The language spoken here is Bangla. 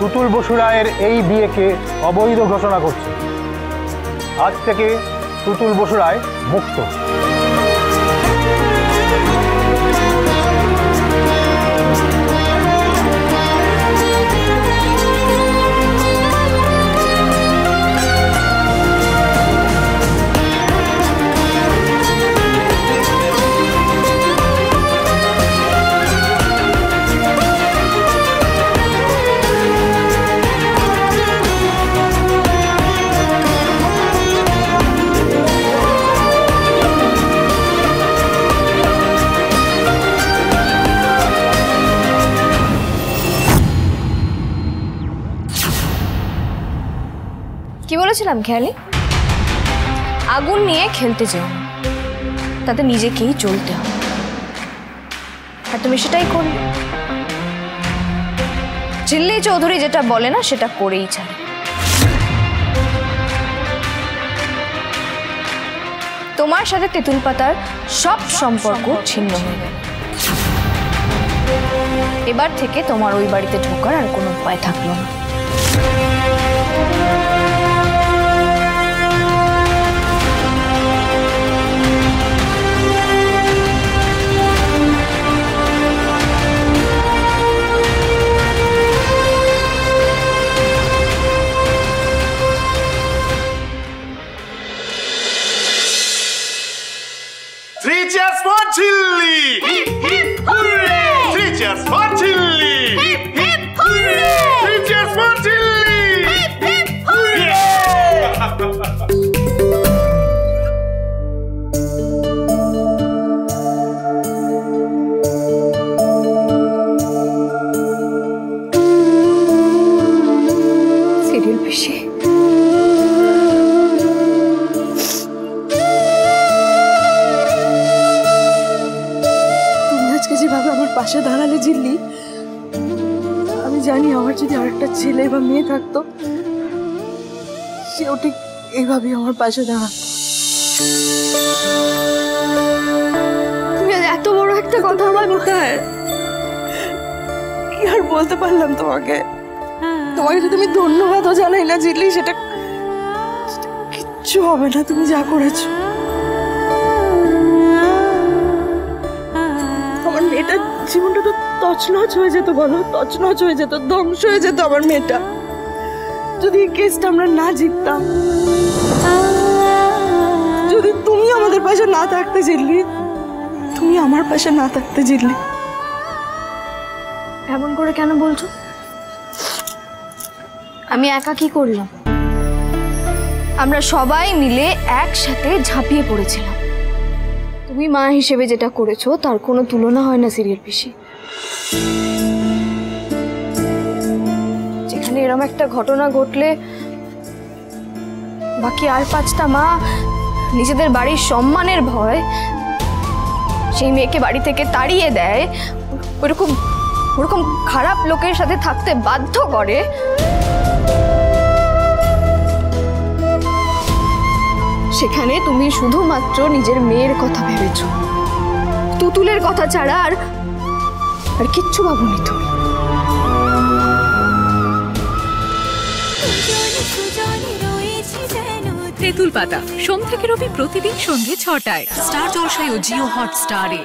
তুতুল বসু রায়ের এই বিয়েকে অবৈধ ঘোষণা করছে। আজ থেকে তুতুল বসু রায় মুক্ত। কি বলেছিলাম খেয়ালি? আগুন নিয়ে খেলতে যেও না, তাতে নিজেকেই চলতে হবে। আর তুমি সেটাই করলে। ঝিল্লি চৌধুরী যেটা বলে না সেটা করেই ছাড়ে। তোমার সাথে তেঁতুল পাতার সব সম্পর্ক ছিন্ন হয়ে গেল। এবার থেকে তোমার ওই বাড়িতে ঢোকার আর কোনো উপায় থাকলো না। Three cheers for Chilli! Hip hip hooray! Three cheers for Chilli! Hip hip hooray! Three cheers for Chilli! Hip hip hooray! Serial PC, যেভাবে আমার পাশে দাঁড়ালে ঝিল্লি, আমি জানি আমার যদি আরেকটা ছেলে বা মেয়ে থাকতো সেও ঠিক এইভাবেই আমার পাশে দাঁড়াতো। তুমি আজ এত বড় একটা কথা আমার কোথায় কি আর বলতে পারলাম তোমাকে? তোমাকে যদি আমি ধন্যবাদও জানাই না ঝিল্লি, সেটা কিচ্ছু হবে না। তুমি যা করেছো, মেয়েটার জীবনটা তো তছনছ হয়ে যেত, বলো, তছনছ হয়ে যেত, ধ্বংস হয়ে যেত আমার মেয়েটা, যদি এই কেসটা আমরা না জিততাম, যদি তুমি আমাদের পাশে না থাকতে ঝিল্লি, তুমি আমার পাশে না থাকতে ঝিল্লি। এমন করে কেন বলছো? আমি একা কি করলাম? আমরা সবাই মিলে একসাথে ঝাঁপিয়ে পড়েছিলাম। তুমি মা হিসেবে যেটা করেছো তার কোনো তুলনা হয় না সিরিয়াল পিসি। যেখানে এরকম একটা ঘটনা ঘটলে বাকি আর 5টা মা নিজেদের বাড়ির সম্মানের ভয় সেই মেয়েকে বাড়ি থেকে তাড়িয়ে দেয়, ওরকম খারাপ লোকের সাথে থাকতে বাধ্য করে, সেখানে তুমি শুধুমাত্র নিজের মেয়ের কথা ভেবেছো, তুতুলের কথা ছাড়া আর কিচ্ছু ভাবনি তুমি। তেঁতুল পাতা সোম থেকে রবি প্রতিদিন সন্ধ্যে 6টায় স্টার জলসায় ও জিও হটস্টারে।